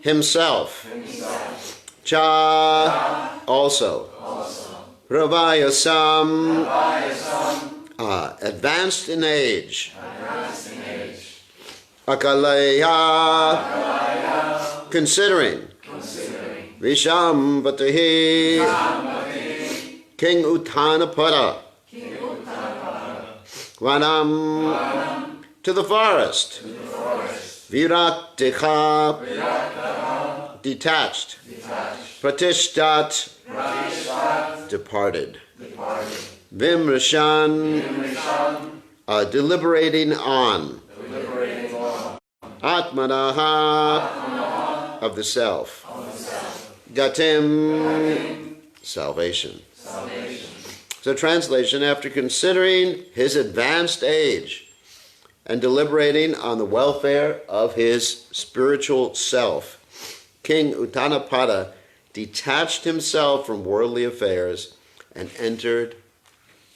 himself. Cha, also. Pravayasam, advanced in age. Akalaya, considering. Vishambhatahi, King Uttanapada. Vanam, to the forest. Viraktiha, detached. Pratishtat, departed. Vimrishan, deliberating on. Atmanaha, of the self. Gatim, salvation. So translation, after considering his advanced age and deliberating on the welfare of his spiritual self, King Uttanapada detached himself from worldly affairs and entered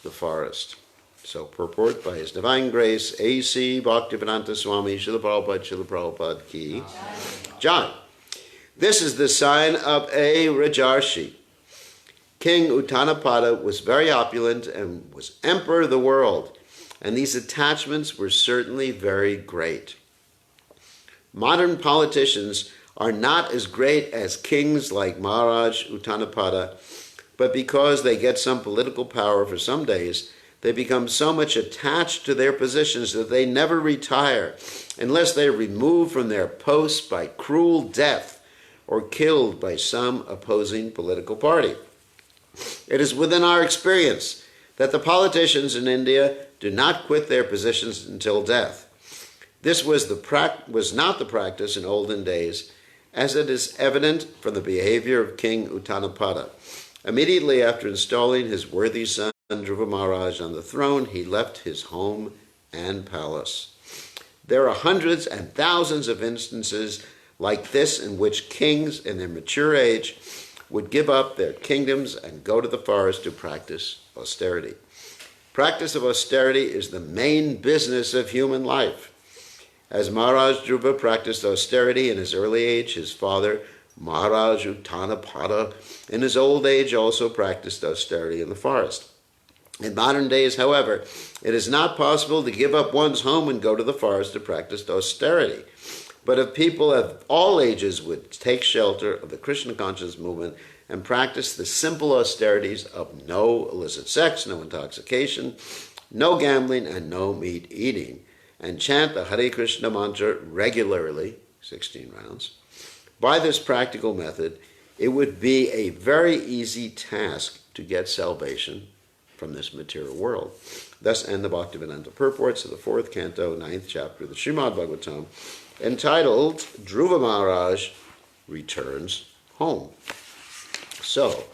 the forest. So purport by His Divine Grace, A.C. Bhaktivedanta Swami Srila Prabhupada Ki Jai. This is the sign of a Rajarshi. King Uttanapada was very opulent and was emperor of the world, and these attachments were certainly very great. Modern politicians are not as great as kings like Maharaj Uttanapada, but because they get some political power for some days, they become so much attached to their positions that they never retire unless they are removed from their posts by cruel death or killed by some opposing political party. It is within our experience that the politicians in India do not quit their positions until death. This was not the practice in olden days, as it is evident from the behavior of King Uttanapada. Immediately after installing his worthy son Dhruva Maharaj on the throne, he left his home and palace. There are hundreds and thousands of instances like this in which kings in their mature age would give up their kingdoms and go to the forest to practice austerity. Practice of austerity is the main business of human life. As Maharaj Dhruva practiced austerity in his early age, his father, Maharaj Uttanapada, in his old age also practiced austerity in the forest. In modern days, however, it is not possible to give up one's home and go to the forest to practice austerity. But if people of all ages would take shelter of the Krishna Conscious movement and practice the simple austerities of no illicit sex, no intoxication, no gambling, and no meat eating, and chant the Hare Krishna mantra regularly, 16 rounds, by this practical method, it would be a very easy task to get salvation from this material world. Thus end the Bhaktivedanta purports of the 4th canto, 9th chapter of the Srimad Bhagavatam, entitled Dhruva Maharaj Returns Home. So,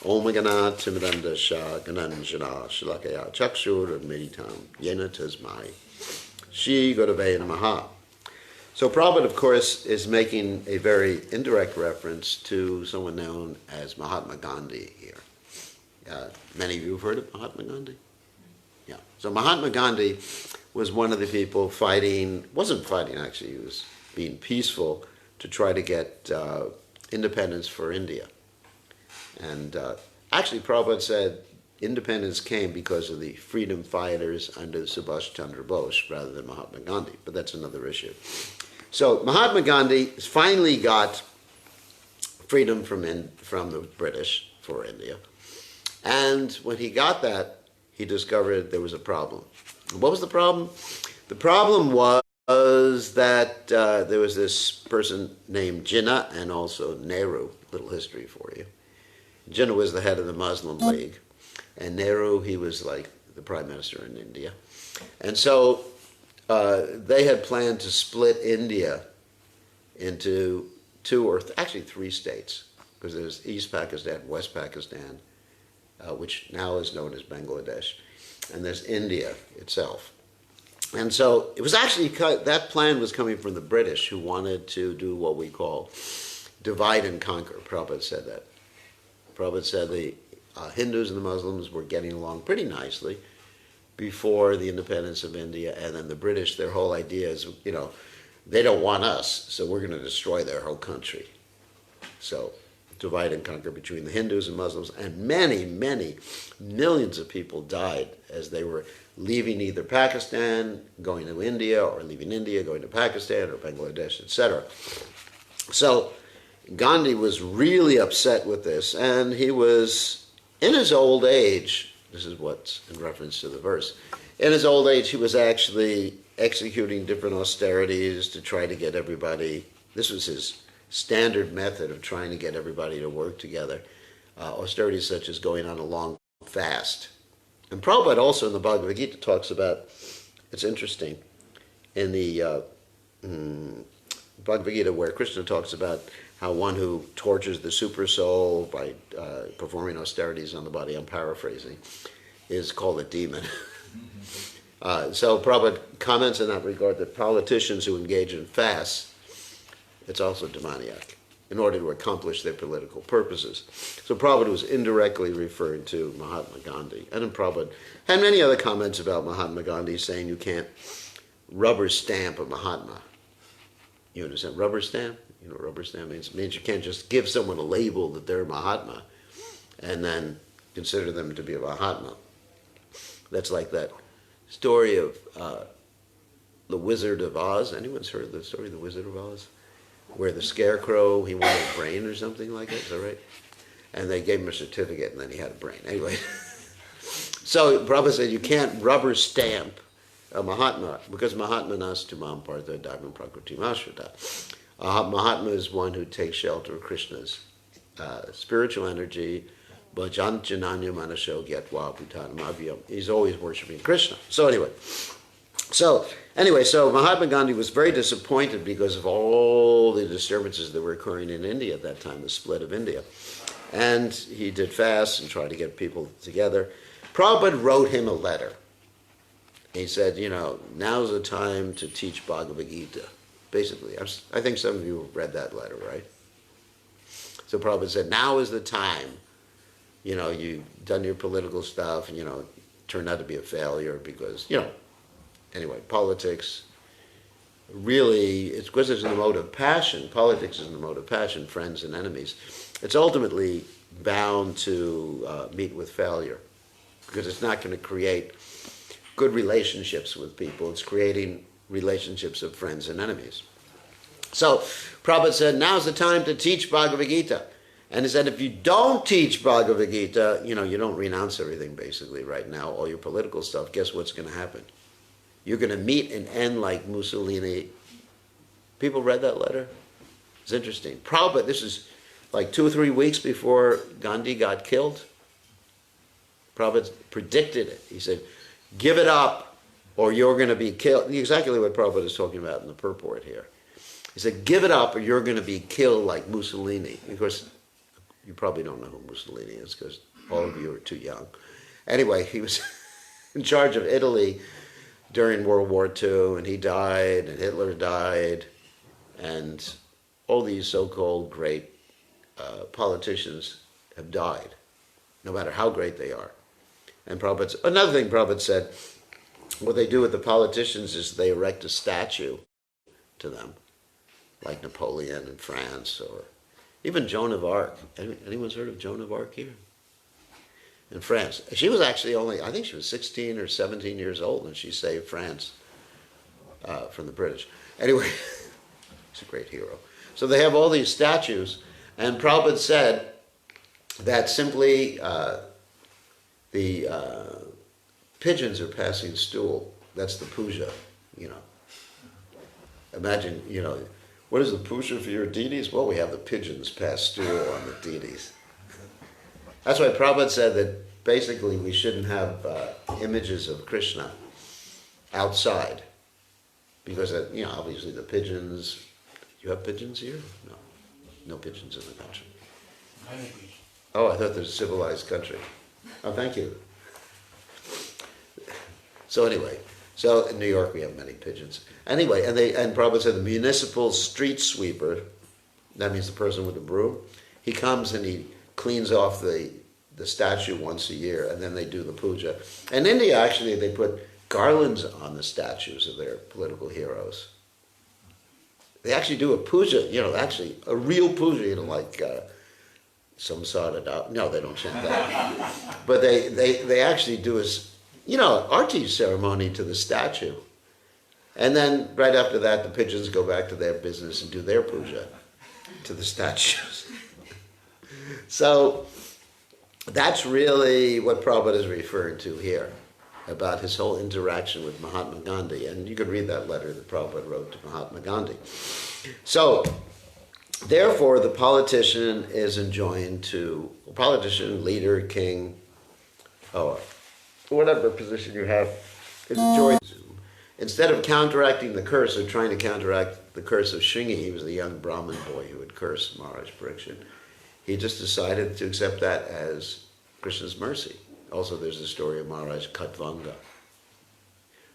Om Gana Timidanda Shah Gananjana Shalakaya Chakshur Meditam Yena Tasmai Shri Gurave Namaha. So Prabhupada, of course, is making a very indirect reference to someone known as Mahatma Gandhi here. Many of you have heard of Mahatma Gandhi? Yeah. So Mahatma Gandhi was one of the people wasn't fighting actually, he was being peaceful to try to get independence for India. And actually Prabhupada said independence came because of the freedom fighters under Subhash Chandra Bose rather than Mahatma Gandhi, but that's another issue. So Mahatma Gandhi finally got freedom from the British for India. And when he got that, he discovered there was a problem. What was the problem? The problem was that there was this person named Jinnah and also Nehru. Little history for you. Jinnah was the head of the Muslim League, and Nehru, he was like the prime minister in India. And so they had planned to split India into actually three states, because there's East Pakistan, West Pakistan, which now is known as Bangladesh, and there's India itself. And so it was actually, that plan was coming from the British, who wanted to do what we call divide and conquer. Prabhupada said that. Prabhupada said the Hindus and the Muslims were getting along pretty nicely before the independence of India, and then the British, their whole idea is, they don't want us, so we're going to destroy their whole country. So divide and conquer between the Hindus and Muslims, and many, many millions of people died as they were leaving either Pakistan, going to India, or leaving India, going to Pakistan or Bangladesh, etc. So Gandhi was really upset with this, and he was, in his old age, this is what's in reference to the verse, in his old age he was actually executing different austerities to try to get everybody, this was his standard method of trying to get everybody to work together, austerities such as going on a long fast. And Prabhupada also in the Bhagavad Gita talks about, it's interesting, in the Bhagavad Gita where Krishna talks about how one who tortures the super soul by performing austerities on the body, I'm paraphrasing, is called a demon. So Prabhupada comments in that regard that politicians who engage in fasts, it's also demoniac, in order to accomplish their political purposes. So Prabhupada was indirectly referring to Mahatma Gandhi. And then Prabhupada had many other comments about Mahatma Gandhi, saying you can't rubber stamp a Mahatma. You understand? Rubber stamp? You know what rubber stamp means? It means you can't just give someone a label that they're Mahatma and then consider them to be a Mahatma. That's like that story of the Wizard of Oz. Anyone's heard the story of the Wizard of Oz? Where the scarecrow, he wanted a brain or something like that, is that right? And they gave him a certificate and then he had a brain. Anyway, so Prabhupada said you can't rubber stamp a Mahatma, because Mahatma nastu mam partha dharma prakriti mashrita. Mahatma is one who takes shelter of Krishna's spiritual energy, bhajan jananya manasho gyatva bhutanam abhyam. He's always worshiping Krishna. So Mahatma Gandhi was very disappointed because of all the disturbances that were occurring in India at that time, the split of India. And he did fasts and tried to get people together. Prabhupada wrote him a letter. He said, now's the time to teach Bhagavad Gita. Basically, I think some of you have read that letter, right? So Prabhupada said, now is the time. You've done your political stuff and, turned out to be a failure because, anyway, politics, really, it's because it's in the mode of passion. Politics is in the mode of passion, friends and enemies. It's ultimately bound to meet with failure because it's not going to create good relationships with people. It's creating relationships of friends and enemies. So Prabhupada said, now's the time to teach Bhagavad Gita. And he said, if you don't teach Bhagavad Gita, you don't renounce everything basically right now, all your political stuff, guess what's going to happen? You're going to meet and end like Mussolini. People read that letter? It's interesting. Prabhupada, this is like 2 or 3 weeks before Gandhi got killed. Prabhupada predicted it. He said, give it up or you're going to be killed. Exactly what Prabhupada is talking about in the purport here. He said, give it up or you're going to be killed like Mussolini. Of course, you probably don't know who Mussolini is because all of you are too young. Anyway, he was in charge of Italy during World War II, and he died, and Hitler died, and all these so-called great politicians have died, no matter how great they are. And another thing Prabhupada said, what they do with the politicians is they erect a statue to them, like Napoleon in France, or even Joan of Arc. Anyone's heard of Joan of Arc here? In France. She was actually I think she was 16 or 17 years old, and she saved France from the British. Anyway, she's a great hero. So they have all these statues, and Prabhupada said that simply the pigeons are passing stool. That's the puja, Imagine, what is the puja for your deities? Well, we have the pigeons pass stool on the deities. That's why Prabhupada said that basically we shouldn't have images of Krishna outside. Because, obviously the pigeons... You have pigeons here? No. No pigeons in the country. Oh, I thought there's a civilized country. Oh, thank you. So anyway, in New York we have many pigeons. Anyway, and Prabhupada said the municipal street sweeper, that means the person with the broom, he comes and he cleans off the statue once a year, and then they do the puja. In India, actually, they put garlands on the statues of their political heroes. They actually do a puja, actually a real puja, like some sort of, no, they don't chant that. But they actually do arti ceremony to the statue. And then right after that, the pigeons go back to their business and do their puja to the statues. So that's really what Prabhupada is referring to here, about his whole interaction with Mahatma Gandhi. And you can read that letter that Prabhupada wrote to Mahatma Gandhi. So, therefore, the politician is enjoined to, politician, leader, king, or whatever position you have, is enjoined to. Instead of counteracting the curse, or trying to counteract the curse of Shringi, he was the young Brahmin boy who had cursed Maharaj Pariksit, he just decided to accept that as Krishna's mercy. Also, there's the story of Maharaj Khatvanga.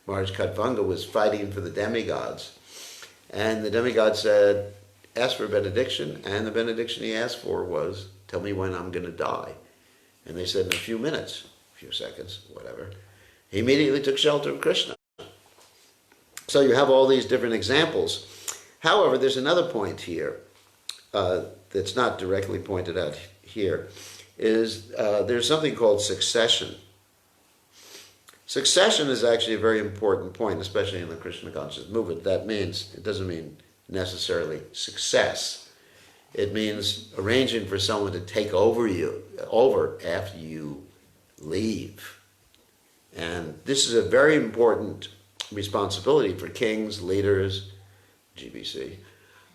Maharaj Khatvanga was fighting for the demigods, and the demigod said, ask for a benediction, and the benediction he asked for was, tell me when I'm going to die. And they said, in a few minutes, a few seconds, whatever. He immediately took shelter of Krishna. So you have all these different examples. However, there's another point here that's not directly pointed out here, is there's something called succession. Succession is actually a very important point, especially in the Krishna conscious movement. That means, it doesn't mean necessarily success. It means arranging for someone to take over after you leave. And this is a very important responsibility for kings, leaders, GBC,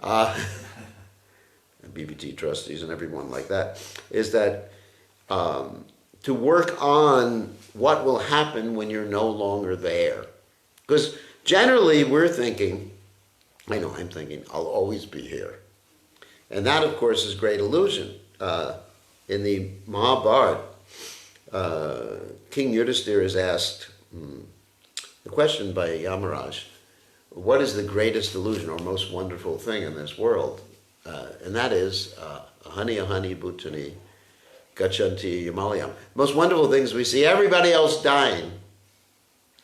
and BBT trustees and everyone like that, is that to work on what will happen when you're no longer there. Because generally we're thinking, I'm thinking, I'll always be here. And that, of course, is great illusion. In the Mahabharata, King Yudhisthira is asked the question by Yamaraj, what is the greatest illusion or most wonderful thing in this world? And that is, ahani bhutani gachanti yamalayam. Most wonderful things we see everybody else dying.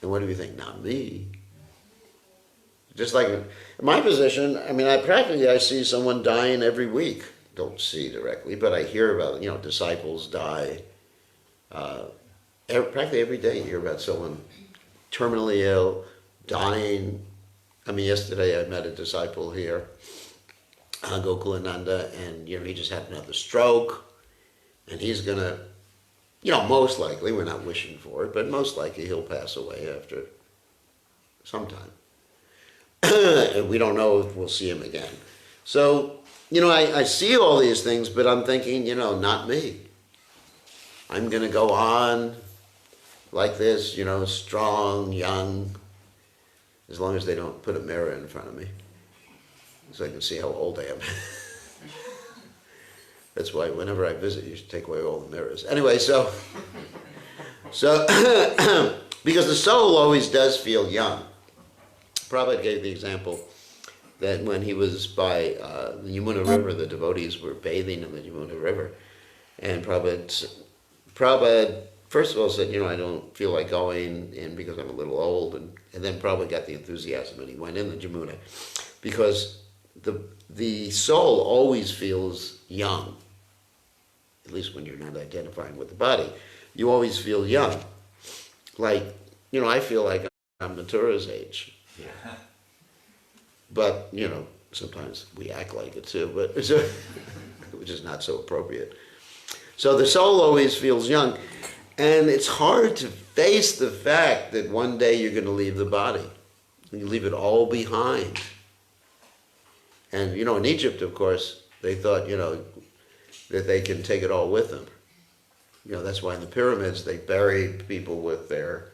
And what do we think? Not me. Just like in my position, I see someone dying every week. Don't see directly, but I hear about, disciples die. Practically every day you hear about someone terminally ill, dying. Yesterday I met a disciple here, Gokulananda, and he just had another stroke, and he's gonna, most likely, we're not wishing for it, but most likely he'll pass away after some time. We don't know if we'll see him again. So, I see all these things, but I'm thinking, not me. I'm gonna go on like this, strong, young, as long as they don't put a mirror in front of me, so I can see how old I am. That's why whenever I visit, you should take away all the mirrors. Anyway, so because the soul always does feel young. Prabhupada gave the example that when he was by the Yamuna River, the devotees were bathing in the Yamuna River, and Prabhupada first of all said, I don't feel like going in because I'm a little old, and then Prabhupada got the enthusiasm and he went in the Yamuna, because the soul always feels young, at least when you're not identifying with the body. You always feel young. Like, I feel like I'm Matura's age. Yeah. But, sometimes we act like it too, but which is not so appropriate. So the soul always feels young, and it's hard to face the fact that one day you're going to leave the body. You leave it all behind. And, in Egypt, of course, they thought, that they can take it all with them. That's why in the pyramids they buried people with their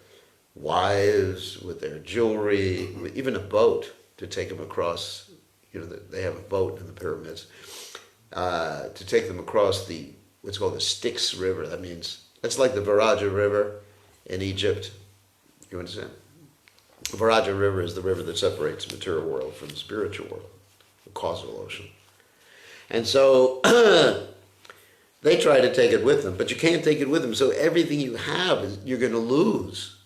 wives, with their jewelry, with even a boat to take them across. They have a boat in the pyramids to take them across what's called the Styx River. That's like the Viraja River in Egypt. You understand? The Viraja River is the river that separates the material world from the spiritual world, the causal ocean. And so they try to take it with them, but you can't take it with them. So everything you have, you're going to lose,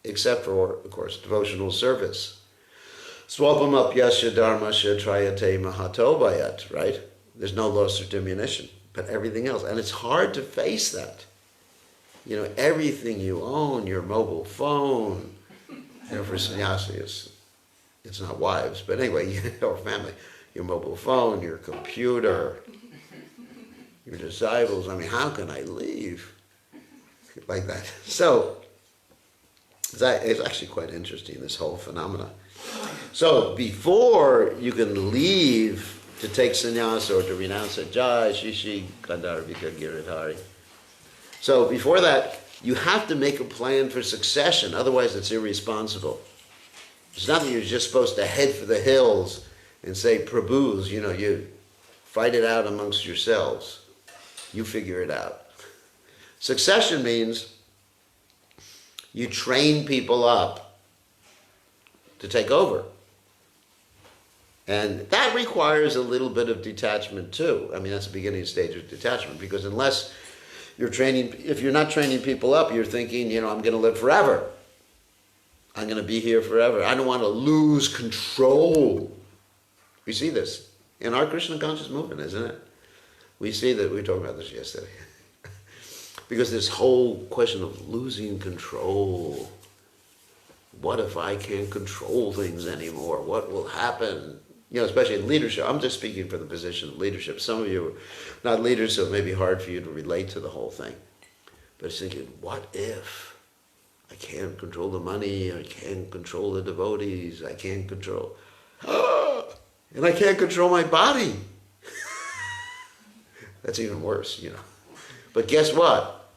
except for, of course, devotional service. Swapamapyasya dharmasya trayate mahatobayat, right? There's no loss or diminution, but everything else. And it's hard to face that. You know, everything you own, your mobile phone, you know, for sannyasi, it's not wives, but anyway, or family, your mobile phone, your computer, your disciples. I mean, how can I leave like that? So, it's actually quite interesting, this whole phenomena. So, before you can leave to take sannyas or to renounce it, Jai, Shishi, Kandarvika, Giridhari. So, before that, you have to make a plan for succession, otherwise it's irresponsible. It's not that you're just supposed to head for the hills and say, Prabhus, you know, you fight it out amongst yourselves. You figure it out. Succession means you train people up to take over. And that requires a little bit of detachment too. I mean, that's the beginning stage of detachment, because unless you're training, if you're not training people up, you're thinking, you know, I'm going to live forever. I'm going to be here forever. I don't want to lose control. We see this in our Krishna Conscious movement, isn't it? We see that, we were talking about this yesterday. Because this whole question of losing control. What if I can't control things anymore? What will happen? You know, especially in leadership. I'm just speaking for the position of leadership. Some of you are not leaders, so it may be hard for you to relate to the whole thing. But it's thinking, what if I can't control the money, I can't control the devotees, I can't control... and I can't control my body. That's even worse, you know. But guess what?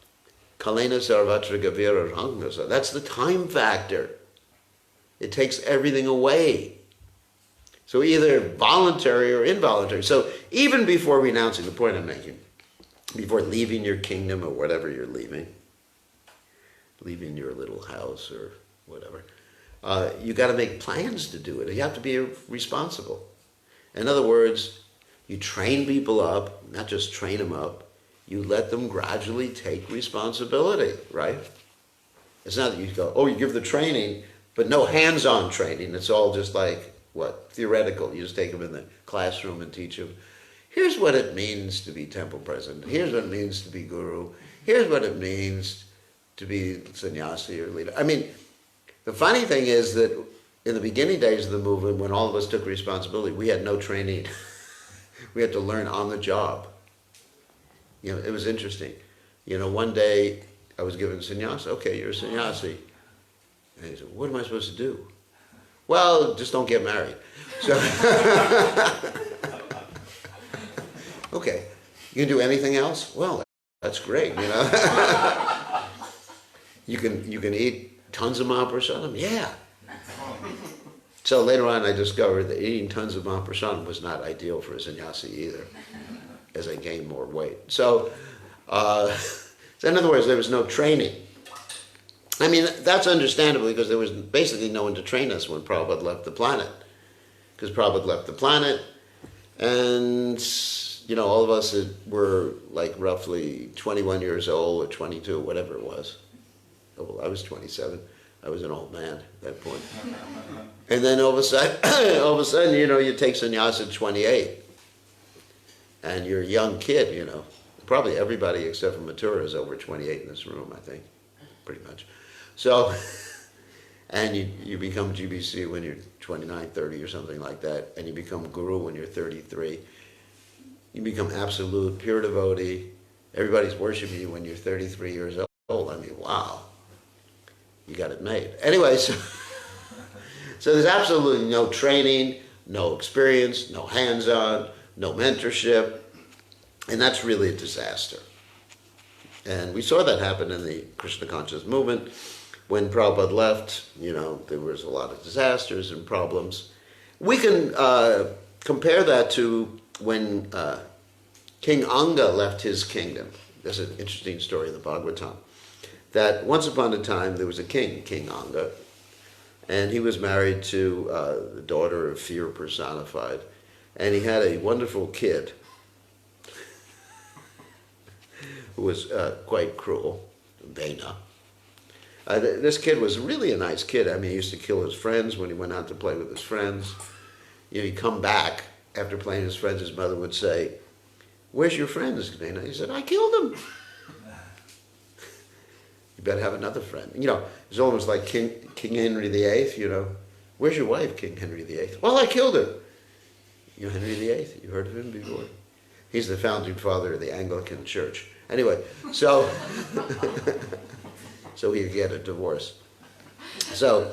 Kalena sarvatra gavira rangnasa. That's the time factor. It takes everything away. So either voluntary or involuntary. So even before renouncing, the point I'm making, before leaving your kingdom or whatever you're leaving your little house or whatever, you got to make plans to do it. You have to be responsible. In other words, you train people up, not just train them up, you let them gradually take responsibility, right? It's not that you go, oh, you give the training, but no hands-on training. It's all just like, what, theoretical. You just take them in the classroom and teach them, here's what it means to be temple president. Here's what it means to be guru. Here's what it means to be sannyasi or leader. I mean, the funny thing is that in the beginning days of the movement, when all of us took responsibility, we had no training. We had to learn on the job. You know, it was interesting. You know, one day I was given sannyas. Okay, you're a sannyasi. And he said, what am I supposed to do? Well, just don't get married. So, okay, you can do anything else? Well, that's great, you know. you can eat tons of mahaprasadam? Yeah. So later on I discovered that eating tons of mahaprasadam was not ideal for a sannyasi either, as I gained more weight. So in other words, there was no training. I mean, that's understandable because there was basically no one to train us when Prabhupada left the planet. Because Prabhupada left the planet, and, you know, all of us were like roughly 21 years old or 22, whatever it was. Oh, well, I was 27. I was an old man at that point. And then all of a sudden, you know, you take sannyas at 28. And you're a young kid, you know. Probably everybody except for Mathura is over 28 in this room, I think, pretty much. So, and you become GBC when you're 29, 30 or something like that, and you become guru when you're 33. You become absolute, pure devotee. Everybody's worshiping you when you're 33 years old. I mean, wow. You got it made. Anyway, so there's absolutely no training, no experience, no hands-on, no mentorship, and that's really a disaster. And we saw that happen in the Krishna Conscious movement. When Prabhupada left, you know, there was a lot of disasters and problems. We can compare that to when King Anga left his kingdom. There's an interesting story in the Bhagavatam. That once upon a time there was a king, King Anga, and he was married to the daughter of fear personified, and he had a wonderful kid who was quite cruel, Vena. This kid was really a nice kid. I mean, he used to kill his friends when he went out to play with his friends. You know, he'd come back after playing with his friends. His mother would say, "Where's your friends, Dana?" He said, "I killed them." You better have another friend. You know, it's almost like King Henry VIII, you know. "Where's your wife, King Henry VIII?" "Well, I killed her." You know Henry VIII? You heard of him before? He's the founding father of the Anglican Church. Anyway, so so he'd get a divorce. So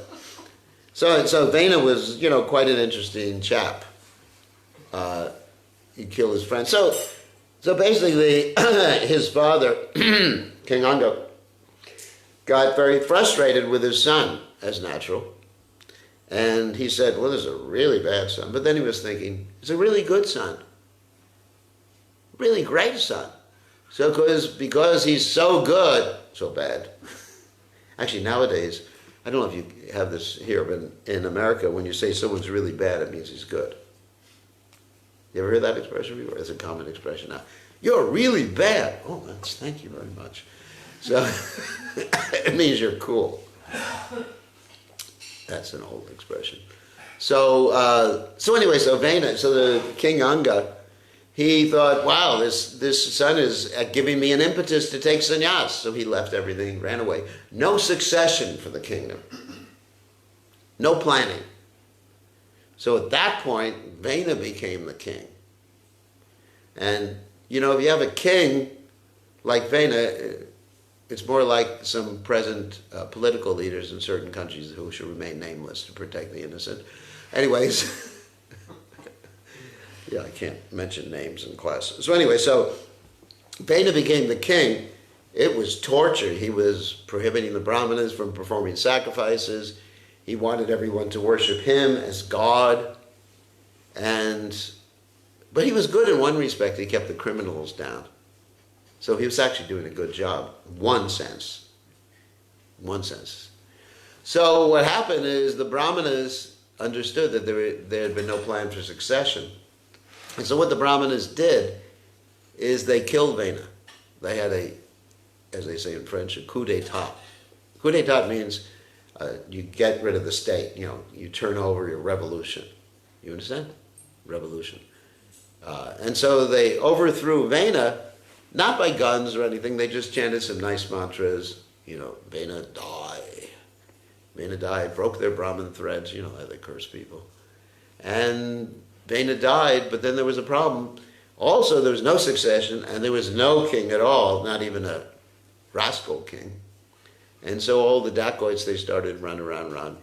Vena was, you know, quite an interesting chap. He killed his friend. So basically, his father, King Anga, got very frustrated with his son, as natural. And he said, "Well, this is a really bad son." But then he was thinking, it's a really good son. Really great son. So because he's so good, so bad. Actually, nowadays, I don't know if you have this here, but in America, when you say someone's really bad, it means he's good. You ever heard that expression before? It's a common expression now. "You're really bad." "Oh, thank you very much." So it means you're cool. That's an old expression. So anyway, Vena, so the King Anga, he thought, wow, this son is giving me an impetus to take sannyas. So he left everything, ran away. No succession for the kingdom. No planning. So at that point, Vena became the king. And, you know, if you have a king like Vena, it's more like some present political leaders in certain countries who should remain nameless to protect the innocent. Anyways, yeah, I can't mention names in class. So anyway, so Vena became the king. It was torture. He was prohibiting the brahmanas from performing sacrifices. He wanted everyone to worship him as God. But he was good in one respect. He kept the criminals down. So he was actually doing a good job, in one sense. So what happened is the brahmanas understood that there had been no plan for succession. And so what the brahmanas did is they killed Vena. They had as they say in French, a coup d'etat. Coup d'etat means you get rid of the state. You know, you turn over your revolution. You understand? Revolution. And so they overthrew Vena. Not by guns or anything, they just chanted some nice mantras, you know, Vena die. Vena died, broke their Brahmin threads, you know how they curse people. And Vena died, but then there was a problem. Also, there was no succession, and there was no king at all, not even a rascal king. And so all the dacoits, they started run around.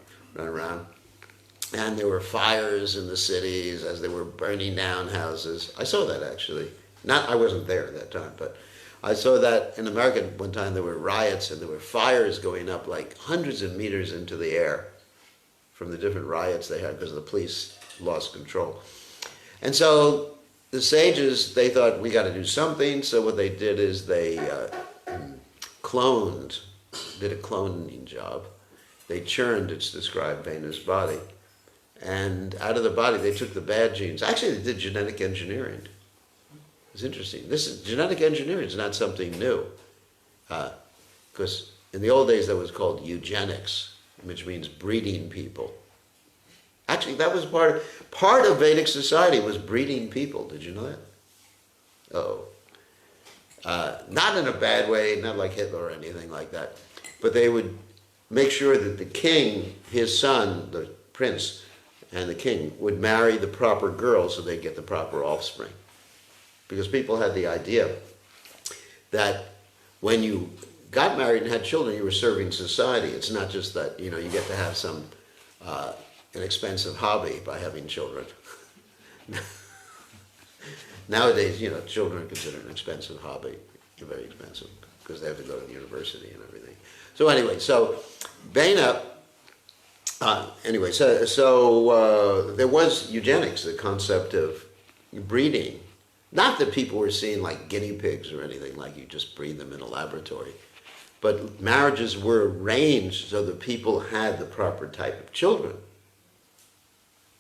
And there were fires in the cities as they were burning down houses. I saw that actually. I wasn't there at that time, but I saw that in America one time. There were riots and there were fires going up like hundreds of meters into the air from the different riots they had because the police lost control. And so the sages, they thought, we got to do something. So what they did is they did a cloning job. They churned, it's described, Vena's body. And out of the body, they took the bad genes. Actually, they did genetic engineering. It's interesting. Genetic engineering is not something new. Because in the old days, that was called eugenics, which means breeding people. Actually, that was part of Vedic society was breeding people. Did you know that? Not in a bad way, not like Hitler or anything like that. But they would make sure that the king, his son, the prince, and the king would marry the proper girl so they'd get the proper offspring. Because people had the idea that when you got married and had children, you were serving society. It's not just that, you know, you get to have some an expensive hobby by having children. Nowadays, you know, children are considered an expensive hobby. They're very expensive because they have to go to the university and everything. So anyway, so Vena, so there was eugenics, the concept of breeding. Not that people were seeing like guinea pigs or anything, like you just breed them in a laboratory. But marriages were arranged so that people had the proper type of children.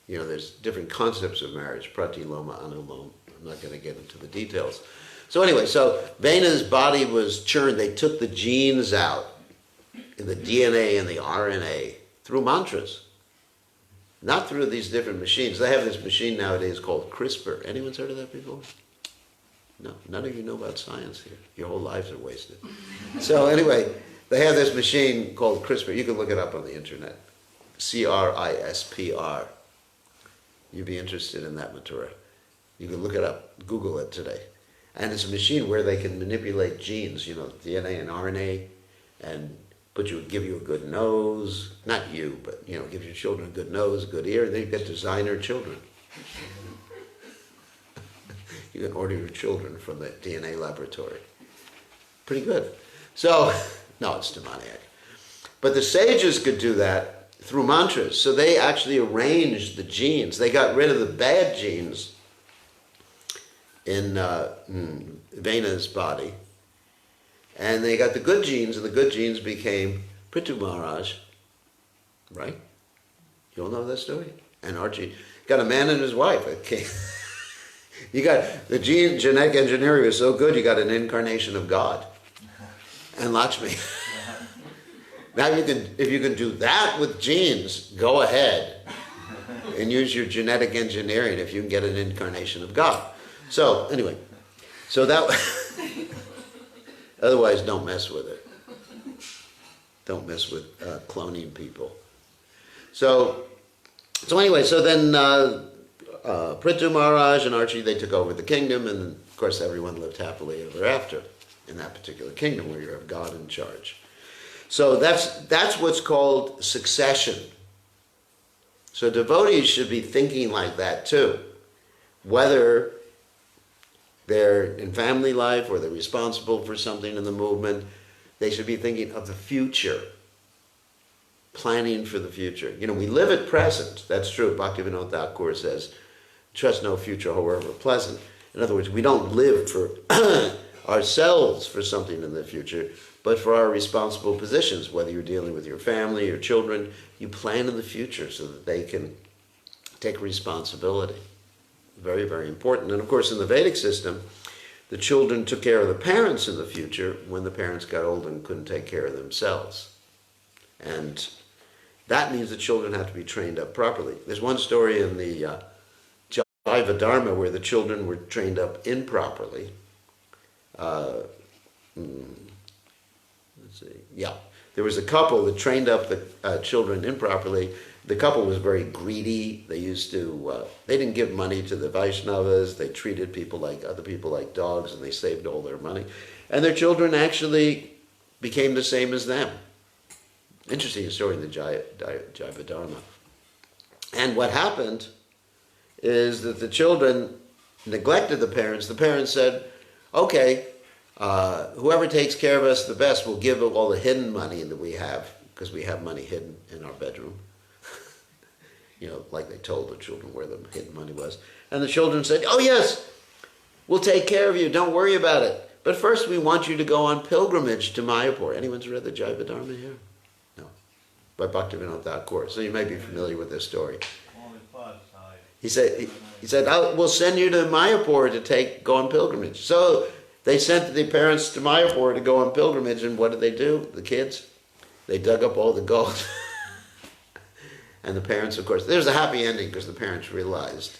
You know, there's different concepts of marriage, pratiloma, anuloma. I'm not going to get into the details. So anyway, so Vena's body was churned. They took the genes out. in the DNA and the RNA through mantras, not through these different machines. They have this machine nowadays called CRISPR. Anyone's heard of that before? No, none of you know about science here. Your whole lives are wasted. So anyway, they have this machine called CRISPR. You can look it up on the internet. CRISPR. You'd be interested in that material. You can look it up, Google it today. And it's a machine where they can manipulate genes, DNA and RNA, and give you a good nose. Not you, but give your children a good nose, a good ear. They get designer children. You can order your children from the DNA laboratory. Pretty good. So, no, it's demoniac. But the sages could do that through mantras. So they actually arranged the genes. They got rid of the bad genes in Vena's body. And they got the good genes, and the good genes became Prithu Maharaj. Right? You all know that story? And Archie got a man and his wife. Okay. You got the genetic engineering was so good, you got an incarnation of God and Lakshmi. Now if you can do that with genes, go ahead and use your genetic engineering if you can get an incarnation of God. So anyway, otherwise don't mess with it. Don't mess with cloning people. So then Prithu Maharaj and Archie, they took over the kingdom, and of course everyone lived happily ever after in that particular kingdom where you have God in charge. So that's what's called succession. So devotees should be thinking like that too. Whether they're in family life or they're responsible for something in the movement, they should be thinking of the future. Planning for the future. We live at present. That's true. Bhaktivinoda Thakur says, trust no future, however pleasant. In other words, we don't live for ourselves for something in the future, but for our responsible positions. Whether you're dealing with your family, your children, you plan in the future so that they can take responsibility. Very, very important. And of course, in the Vedic system, the children took care of the parents in the future when the parents got old and couldn't take care of themselves. And that means the children have to be trained up properly. There's one story in the Jaiva Dharma where the children were trained up improperly. There was a couple that trained up the children improperly. The couple was very greedy. They they didn't give money to the Vaishnavas. They treated other people like dogs, and they saved all their money. And their children actually became the same as them. Interesting story in the Jaiva Dharma. And what happened is that the children neglected the parents. The parents said, okay, whoever takes care of us the best will give all the hidden money that we have, because we have money hidden in our bedroom. Like they told the children where the hidden money was. And the children said, oh yes, we'll take care of you, don't worry about it. But first we want you to go on pilgrimage to Mayapur. Anyone's read the Jaiva Dharma here? No. By Bhaktivinoda Thakur. So you may be familiar with this story. He said, we'll send you to Mayapur to go on pilgrimage. So they sent the parents to Mayapur to go on pilgrimage, and what did they do? The kids? They dug up all the gold. And the parents, of course, there's a happy ending because the parents realized,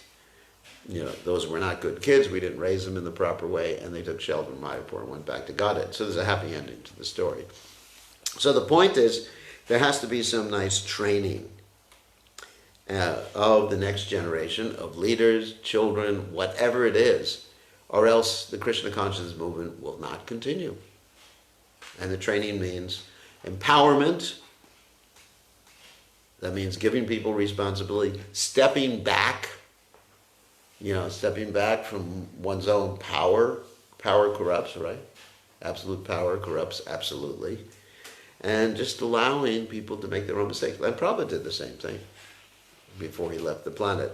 those were not good kids. We didn't raise them in the proper way, and they took shelter in Mayapur and went back to Godhead. So there's a happy ending to the story. So the point is, there has to be some nice training of the next generation of leaders, children, whatever it is, or else the Krishna consciousness movement will not continue. And the training means empowerment. That means giving people responsibility, stepping back from one's own power. Power corrupts, right? Absolute power corrupts absolutely. And just allowing people to make their own mistakes. And Prabhupada did the same thing before he left the planet.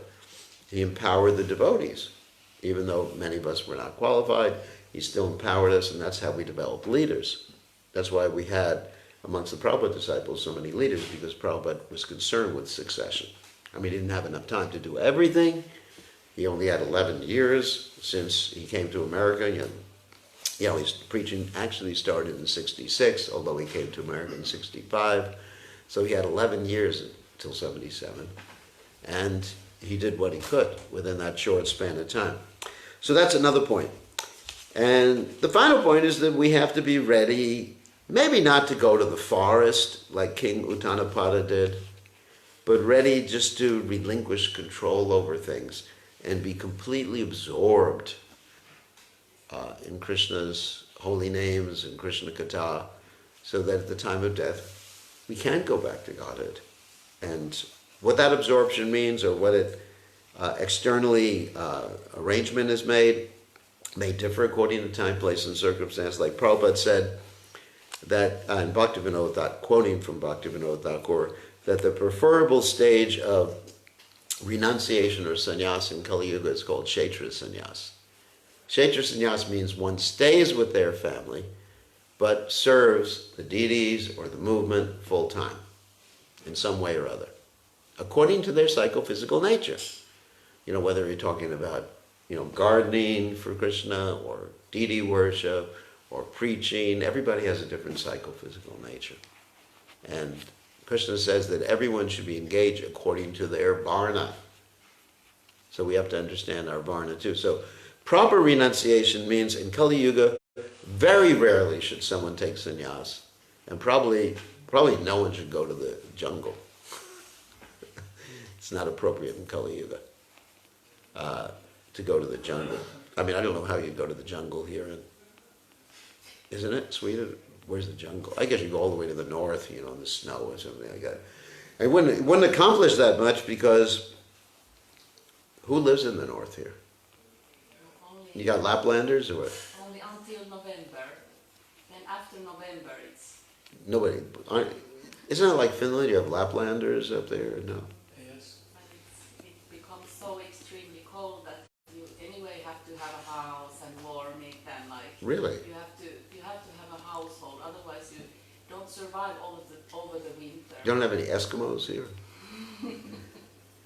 He empowered the devotees. Even though many of us were not qualified, he still empowered us, and that's how we developed leaders. That's why we had, amongst the Prabhupada disciples, so many leaders, because Prabhupada was concerned with succession. He didn't have enough time to do everything. He only had 11 years since he came to America. his preaching actually started in 66, although he came to America in 65. So he had 11 years until 77. And he did what he could within that short span of time. So that's another point. And the final point is that we have to be ready, maybe not to go to the forest like King Uttanapada did, but ready just to relinquish control over things and be completely absorbed in Krishna's holy names and Krishna Katha, so that at the time of death, we can't go back to Godhead. And what that absorption means, or what it externally arrangement is made, may differ according to time, place, and circumstance. Like Prabhupada said that in Bhaktivinoda Thakur, quoting from Bhaktivinoda Thakur, that the preferable stage of renunciation or sannyas in Kali Yuga is called Kshetra sannyas. Kshetra sannyas means one stays with their family, but serves the deities or the movement full time in some way or other, according to their psychophysical nature. Whether you're talking about, gardening for Krishna, or deity worship, or preaching, everybody has a different psychophysical nature. And Krishna says that everyone should be engaged according to their varna. So we have to understand our varna too. So proper renunciation means in Kali Yuga, very rarely should someone take sannyas, and probably no one should go to the jungle. It's not appropriate in Kali Yuga to go to the jungle. I mean, I don't know how you go to the jungle here, isn't it Sweden? Where's the jungle? I guess you go all the way to the north, in the snow or something like that. And wouldn't accomplish that much, because who lives in the north here? You got Laplanders or what? Only until November. Then after November it's... Nobody. Isn't it like Finland? You have Laplanders up there? No. Yes. But it becomes so extremely cold that you anyway have to have a house and warm it, and Really? You have to have a household, otherwise you don't survive over the winter. You don't have any Eskimos here?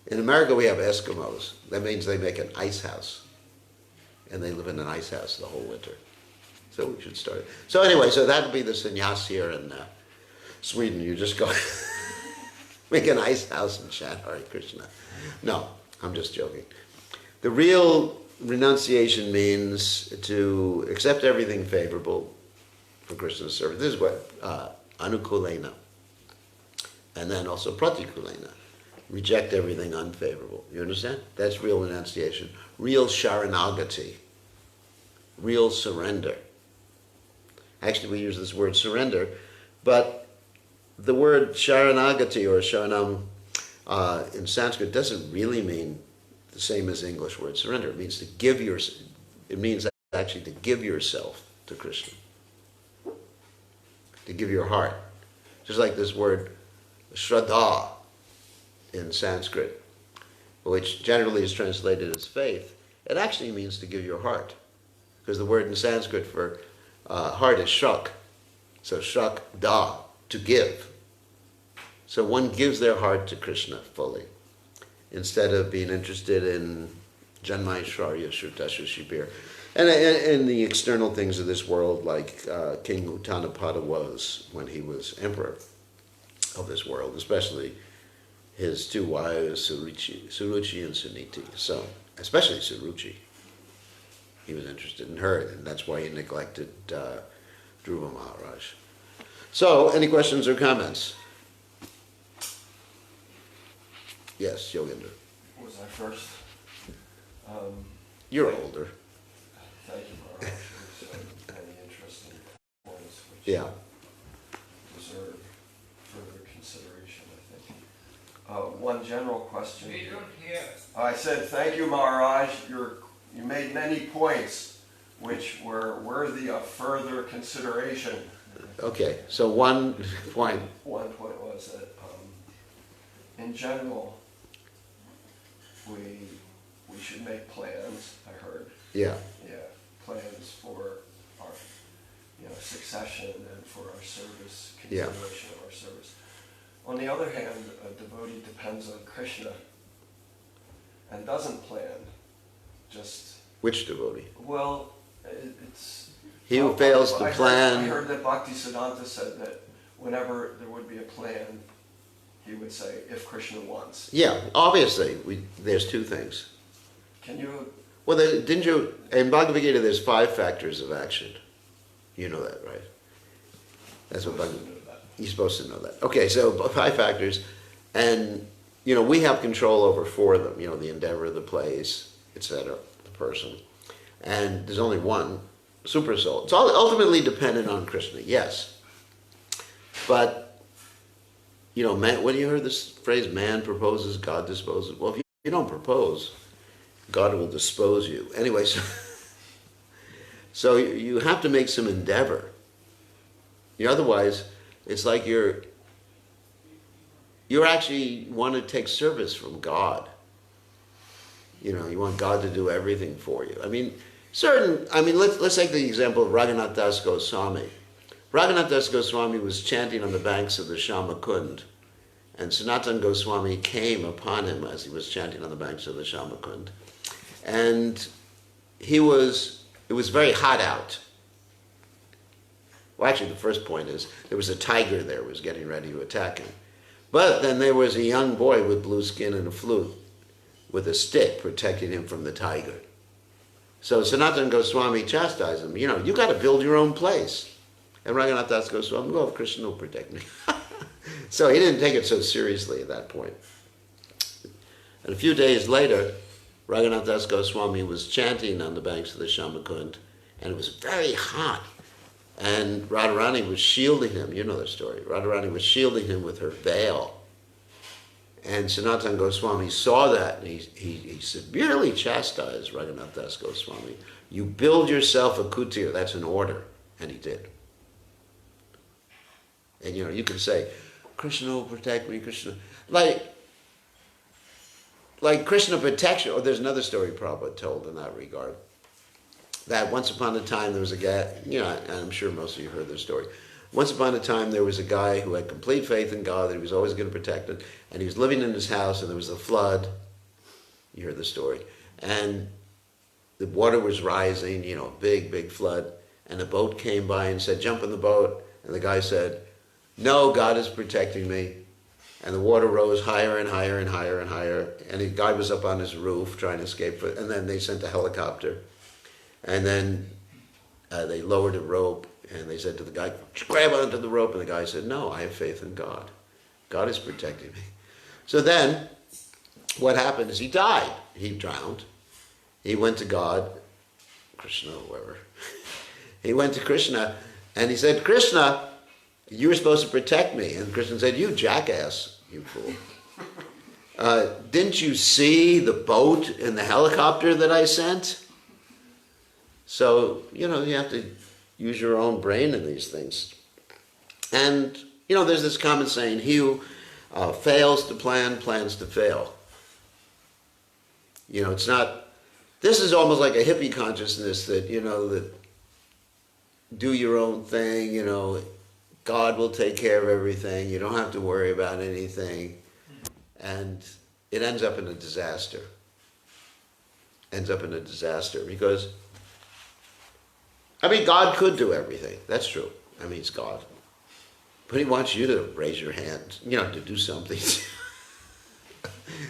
In America we have Eskimos. That means they make an ice house. And they live in an ice house the whole winter. So we should start. So anyway, so that would be the sannyas here in Sweden. You just go make an ice house and chant Hare Krishna. No, I'm just joking. The real renunciation means to accept everything favorable for Krishna's service. This is what anukulena, and then also pratikulena. Reject everything unfavorable. You understand? That's real renunciation. Real sharanagati. Real surrender. Actually, we use this word surrender, but the word sharanagati or sharanam in Sanskrit doesn't really mean the same as the English word surrender. It means to give it means actually to give yourself to Krishna. To give your heart. Just like this word shraddha in Sanskrit, which generally is translated as faith, it actually means to give your heart. Because the word in Sanskrit for heart is shrak. So shrak da, to give. So one gives their heart to Krishna fully, instead of being interested in janmai shrarya shrutashu shibir. And the external things of this world, like King Uttanapada was when he was emperor of this world, especially his two wives, Suruchi and Suniti. So, especially Suruchi. He was interested in her, and that's why he neglected Dhruva Maharaj. So, any questions or comments? Yes, Yogendra. Was I first? You're older. Thank you, Maharaj. It was many interesting points which Yeah. deserve further consideration, I think. One general question. We don't hear. I said, thank you, Maharaj. You made many points which were worthy of further consideration. Okay, so one point. One point was that, in general, we should make plans, I heard. Yeah. Yeah, plans for our succession and for our service, continuation of our service. On the other hand, a devotee depends on Krishna and doesn't plan. Just Which devotee? well, it's He who fails to I plan. heard that Bhaktisiddhanta said that whenever there would be a plan, he would say, if Krishna wants. Yeah, obviously, there's two things. Can you... Well, didn't you, in Bhagavad Gita, there's 5 factors of action. You know that, right? That's what Bhagavad Gita, you're supposed to know that. Okay, so 5 factors, and, we have control over 4 of them, the endeavor, the place, etc., the person. And there's only one, super soul. It's all ultimately dependent on Krishna, yes. But, man, when you heard this phrase, man proposes, God disposes, well, if you don't propose, God will dispose you. Anyway, so you have to make some endeavor. Otherwise, it's like you actually want to take service from God. You want God to do everything for you. Let's take the example of Raghunath Das Goswami. Raghunath Das Goswami was chanting on the banks of the Shamakund, and Sanatana Goswami came upon him as he was chanting on the banks of the Shamakund. And it was very hot out. Well, actually, the first point is there was a tiger there who was getting ready to attack him. But then there was a young boy with blue skin and a flute with a stick protecting him from the tiger. So Sanatana Goswami chastised him, you got to build your own place. And Raghunath Das Goswami, well, Krishna will protect me. So he didn't take it so seriously at that point. And a few days later, Raghunath Das Goswami was chanting on the banks of the Shamakund, and it was very hot. And Radharani was shielding him. You know the story. Radharani was shielding him with her veil. And Sanatana Goswami saw that, and he severely chastised Raghunath Das Goswami. You build yourself a kutir, that's an order. And he did. And you can say, Krishna will protect me, Krishna. Like Krishna protection, or there's another story Prabhupada told in that regard. That once upon a time there was a guy, and I'm sure most of you heard this story. Once upon a time there was a guy who had complete faith in God, that he was always going to protect him, and he was living in his house, and there was a flood. You heard the story. And the water was rising, big, big flood, and a boat came by and said, jump in the boat. And the guy said, no, God is protecting me. And the water rose higher and higher and higher and higher. And the guy was up on his roof trying to escape. And then they sent a helicopter. And then they lowered a rope. And they said to the guy, grab onto the rope. And the guy said, no, I have faith in God. God is protecting me. So then what happened is he died. He drowned. He went to God, Krishna, whoever. He went to Krishna and he said, Krishna, you were supposed to protect me. And Krishna said, you jackass, you fool. Didn't you see the boat and the helicopter that I sent? So, you have to use your own brain in these things. And, there's this common saying, he who fails to plan, plans to fail. It's not, this is almost like a hippie consciousness that, that do your own thing, God will take care of everything, you don't have to worry about anything. And it ends up in a disaster. Because, God could do everything. That's true. It's God. But he wants you to raise your hand, to do something.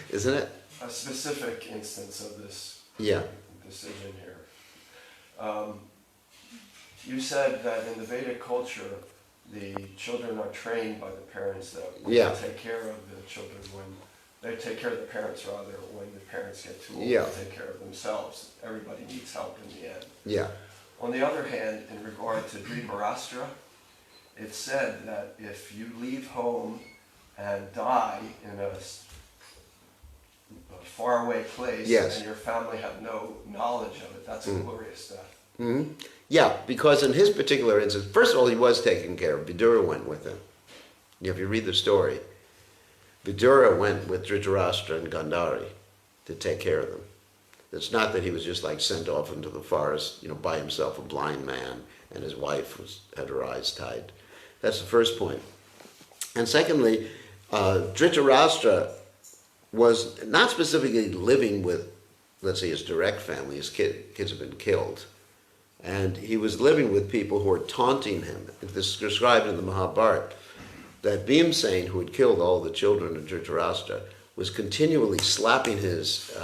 Isn't it? A specific instance of this decision here. You said that in the Vedic culture, the children are trained by the parents that will take care of the children they take care of the parents rather when the parents get too old to take care of themselves. Everybody needs help in the end. Yeah. On the other hand, in regard to Dhritarashtra, it's said that if you leave home and die in a faraway place and your family have no knowledge of it, that's a glorious death. Mm-hmm. Yeah, because in his particular instance, first of all, he was taken care of. Vidura went with him. If you read the story, Vidura went with Dhritarashtra and Gandhari to take care of them. It's not that he was just sent off into the forest, by himself, a blind man, and his wife had her eyes tied. That's the first point. And secondly, Dhritarashtra was not specifically living with, let's say, his direct family. His kids have been killed. And he was living with people who were taunting him. This is described in the Mahabharata, that Bhimsen, who had killed all the children of Dhritarashtra, was continually slapping his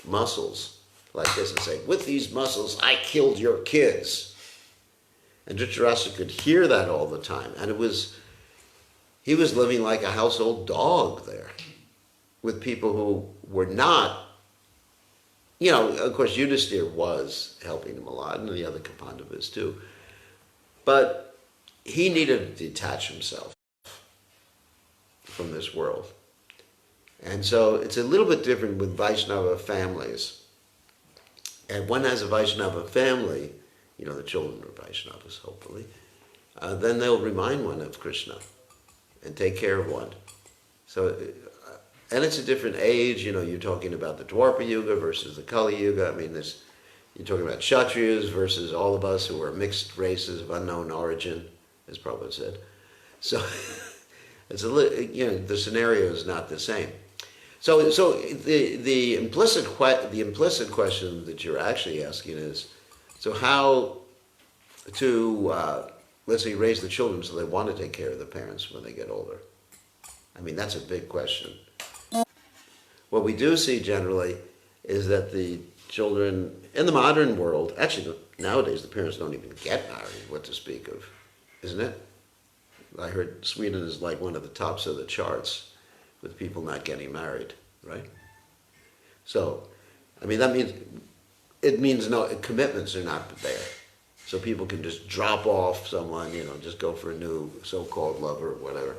muscles like this and saying, "With these muscles, I killed your kids." And Dhritarashtra could hear that all the time. And he was living like a household dog there with people who were not, of course Yudhisthira was helping him a lot, and the other Pandavas too. But he needed to detach himself from this world. And so it's a little bit different with Vaishnava families. And one has a Vaishnava family, the children are Vaishnavas, hopefully, then they'll remind one of Krishna and take care of one. So, and it's a different age, you're talking about the Dwapara Yuga versus the Kali Yuga. I mean, you're talking about Kshatriyas versus all of us who are mixed races of unknown origin, as Prabhupada said. So, it's the scenario is not the same. So the implicit question that you're actually asking is, so how to let's say raise the children so they want to take care of the parents when they get older? I mean, that's a big question. What we do see generally is that the children in the modern world, actually nowadays the parents don't even get married, what to speak of, isn't it? I heard Sweden is like one of the tops of the charts with people not getting married, right? So, I mean, it means no commitments are not there. So people can just drop off someone, just go for a new so-called lover or whatever.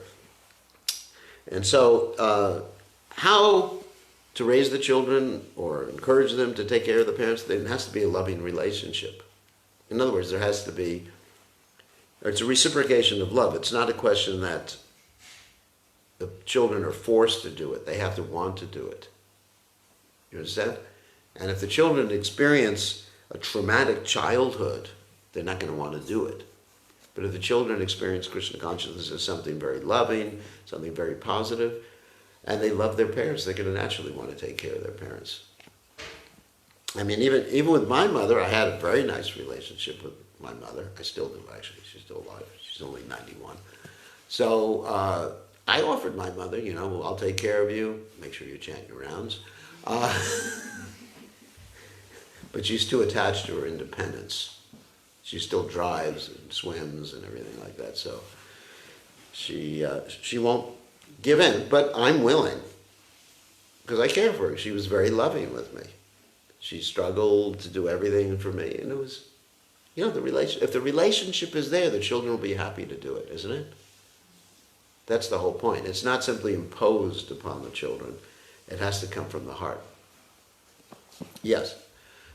And so, how to raise the children or encourage them to take care of the parents? There has to be a loving relationship. In other words, it's a reciprocation of love. It's not a question that the children are forced to do it. They have to want to do it. You understand? And if the children experience a traumatic childhood, they're not going to want to do it. But if the children experience Krishna consciousness as something very loving, something very positive, and they love their parents, they're going to naturally want to take care of their parents. I mean, even with my mother, I had a very nice relationship with my mother. I still do, actually. She's still alive. She's only 91. So I offered my mother, I'll take care of you. Make sure you chant your rounds. But she's too attached to her independence. She still drives and swims and everything like that. So she won't give in, but I'm willing because I care for her. She was very loving with me. She struggled to do everything for me, and it was, if the relationship is there, the children will be happy to do it, isn't it? That's the whole point. It's not simply imposed upon the children. It has to come from the heart. Yes.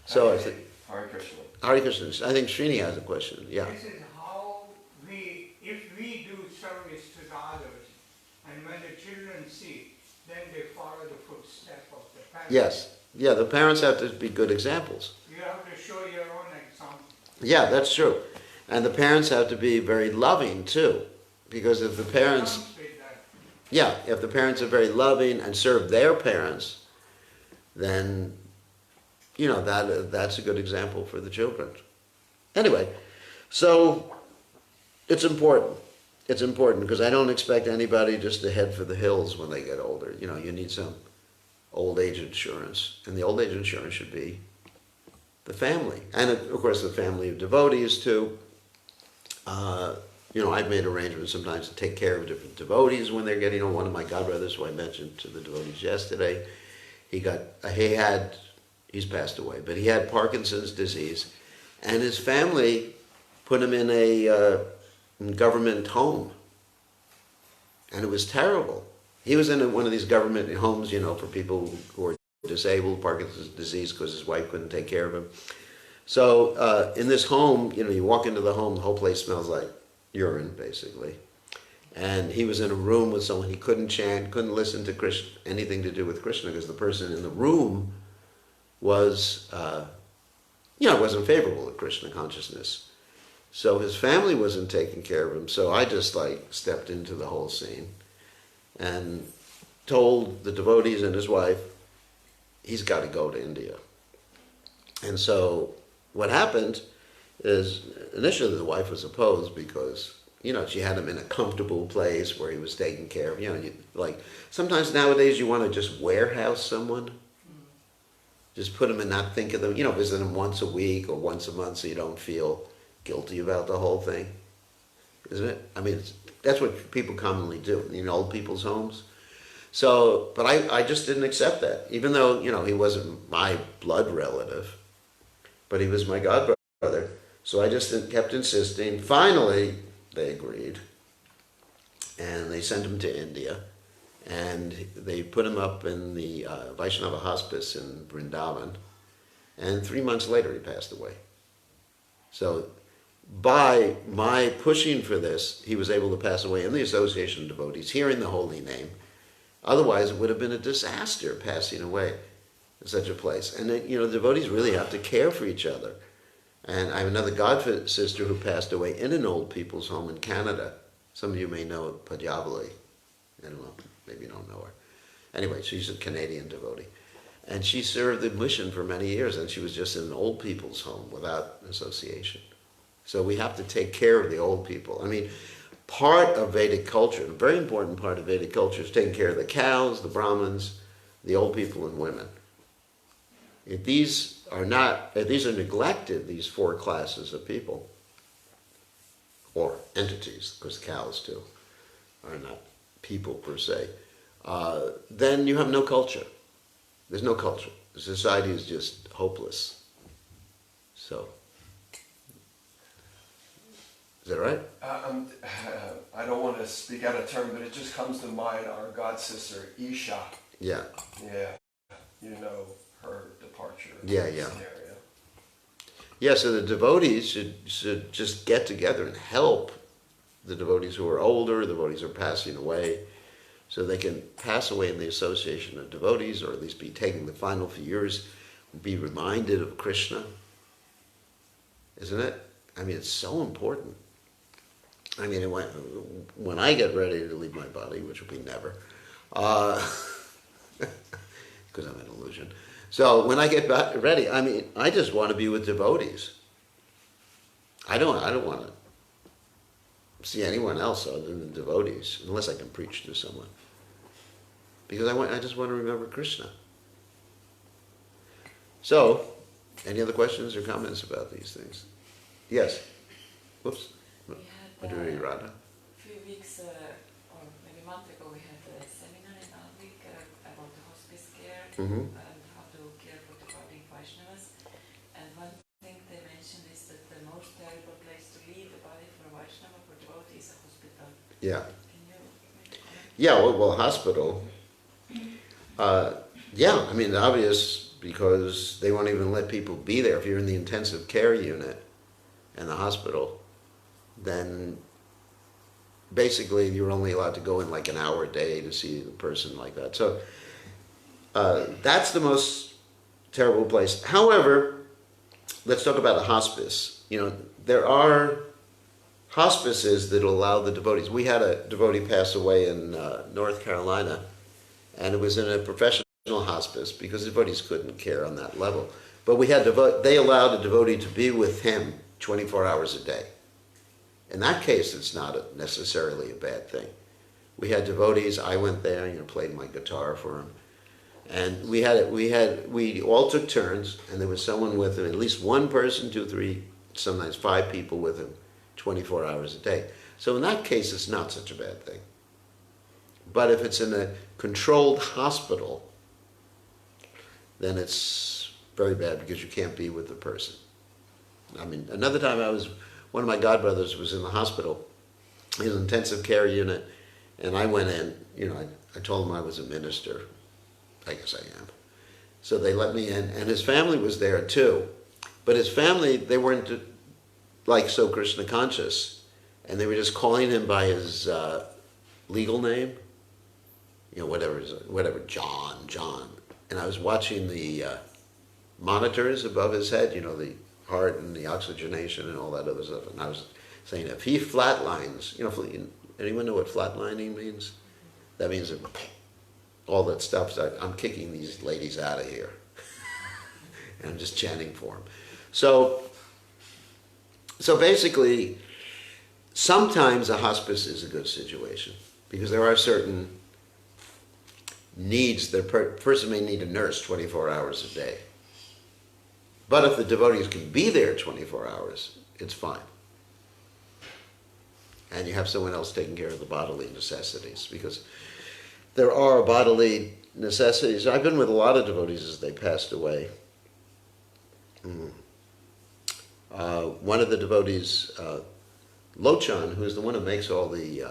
So I think Hare Krishna. Hare Krishna. I think Srini has a question. Yeah. This is how if we do service to the others, and when the children see, then they follow the footsteps of the parents. Yes. Yeah, the parents have to be good examples. You have to show your own example. Yeah, that's true. And the parents have to be very loving too. Because if the parents, if the parents are very loving and serve their parents, then, that's a good example for the children. Anyway, so it's important. It's important because I don't expect anybody just to head for the hills when they get older. You need some old age insurance. And the old age insurance should be the family. And of course the family of devotees too. I've made arrangements sometimes to take care of different devotees when they're getting old. One of my godbrothers, who I mentioned to the devotees yesterday, he's passed away, but he had Parkinson's disease, and his family put him in a government home, and it was terrible. He was in one of these government homes, for people who are disabled, Parkinson's disease, because his wife couldn't take care of him. So in this home, you walk into the home, the whole place smells like urine, basically. And he was in a room with someone he couldn't chant, couldn't listen to Krishna, anything to do with Krishna, because the person in the room was, wasn't favorable to Krishna consciousness. So his family wasn't taking care of him. So I just stepped into the whole scene and told the devotees and his wife, he's got to go to India. And so what happened is initially the wife was opposed because, you know, she had him in a comfortable place where he was taken care of. You know, like sometimes nowadays you want to just warehouse someone. Just put them and not think of them, you know, visit them once a week or once a month so you don't feel guilty about the whole thing. Isn't it? I mean, that's what people commonly do in old people's homes. So, but I just didn't accept that, even though, you know, he wasn't my blood relative, but he was my godbrother. So I just kept insisting. Finally, they agreed, and they sent him to India, and they put him up in the Vaishnava hospice in Vrindavan, and 3 months later he passed away. So by my pushing for this, he was able to pass away in the association of devotees, hearing the holy name. Otherwise, it would have been a disaster passing away in such a place. And you know, devotees really have to care for each other. And I have another god sister who passed away in an old people's home in Canada. Some of you may know Padjavali. I don't know, maybe you don't know her. Anyway, she's a Canadian devotee. And she served the mission for many years, and she was just in an old people's home without association. So we have to take care of the old people. I mean, part of Vedic culture, a very important part of Vedic culture, is taking care of the cows, the Brahmins, the old people, and women. If these are neglected, these 4 classes of people, or entities, because cows too are not people per se, then you have no culture. There's no culture. The society is just hopeless. So, is that right? I don't want to speak out of turn, but it just comes to mind our god sister Isha. Yeah. Yeah, you know her departure. Yeah. Yeah, so the devotees should just get together and help the devotees who are older, the devotees who are passing away, so they can pass away in the association of devotees, or at least be taking the final few years, be reminded of Krishna. Isn't it? I mean, it's so important. I mean, when I get ready to leave my body, which will be never, because I'm an illusion. So when I get ready, I mean, I just want to be with devotees. I don't want to see anyone else other than devotees, unless I can preach to someone. Because I just want to remember Krishna. So, any other questions or comments about these things? Yes. Whoops. We had Radha. a few weeks or maybe a month ago, we had a seminar in Alvik about the hospice care Mm-hmm. and how to care for departing Vaishnavas. And one thing they mentioned is that the most terrible place to leave the body for a Vaishnava, for devotee, is a hospital. Yeah. Can you make a comment? Yeah, well, hospital. Yeah, I mean, obvious, because they won't even let people be there. If you're in the intensive care unit in the hospital, then basically you're only allowed to go in like an hour a day to see the person like that. So that's the most terrible place. However, let's talk about a hospice. You know, there are hospices that allow the devotees. We had a devotee pass away in North Carolina, and it was in a professional hospice because devotees couldn't care on that level. But we had they allowed a devotee to be with him 24 hours a day. In that case, it's not necessarily a bad thing. We had devotees. I went there, played my guitar for him, and we all took turns, and there was someone with him, at least one person, 2, 3, sometimes 5 people with him, 24 hours a day. So in that case, it's not such a bad thing. But if it's in a controlled hospital, then it's very bad because you can't be with the person. I mean, another time one of my godbrothers was in the hospital. He was in an intensive care unit, and I went in, I told him I was a minister. I guess I am. So they let me in, and his family was there too. But his family, they weren't like so Krishna conscious, and they were just calling him by his legal name, whatever, John. And I was watching the monitors above his head, the heart and the oxygenation and all that other stuff. And I was saying, if he flatlines, anyone know what flatlining means? That means that all that stuff, I'm kicking these ladies out of here. And I'm just chanting for them. So So basically, sometimes a hospice is a good situation because there are certain needs. The person may need a nurse 24 hours a day. But if the devotees can be there 24 hours, it's fine. And you have someone else taking care of the bodily necessities, because there are bodily necessities. I've been with a lot of devotees as they passed away. One of the devotees, Lochan, who's the one who makes all these,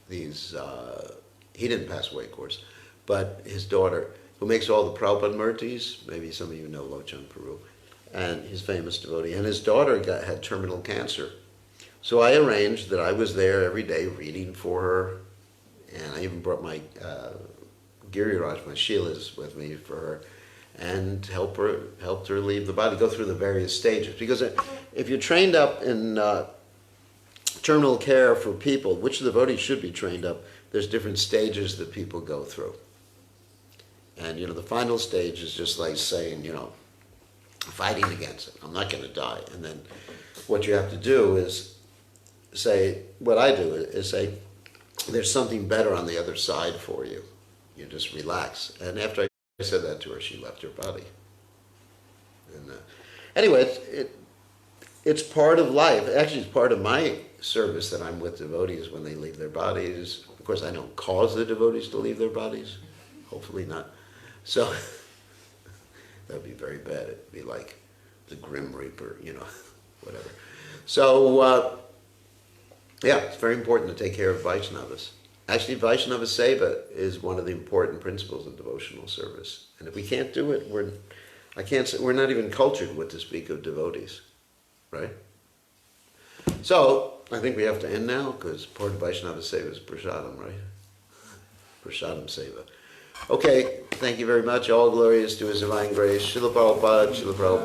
he didn't pass away, of course, but his daughter, who makes all the Prabhupada murtis, maybe some of you know Lochan Peru, and he's a famous devotee, and his daughter had terminal cancer. So I arranged that I was there every day reading for her, and I even brought my Giriraj, my Sheilas, with me for her, and helped her leave the body, go through the various stages. Because if you're trained up in terminal care for people, which the devotees should be trained up, there's different stages that people go through. And, the final stage is just like saying, fighting against it. I'm not going to die. And then what you have to do is say, what I do is say, there's something better on the other side for you. You just relax. And after I said that to her, she left her body. And anyway, it's part of life. Actually, it's part of my service that I'm with devotees when they leave their bodies. Of course, I don't cause the devotees to leave their bodies. Hopefully not. So that would be very bad. It would be like the Grim Reaper, whatever. So, it's very important to take care of Vaishnavas. Actually, Vaishnava Seva is one of the important principles of devotional service. And if we can't do it, we're not even cultured with to speak of devotees, right? So, I think we have to end now, because part of Vaishnava Seva is Prasadam, right? Prasadam Seva. Okay, thank you very much. All glories to His Divine Grace. Srila Prabhupada, Srila Prabhupada.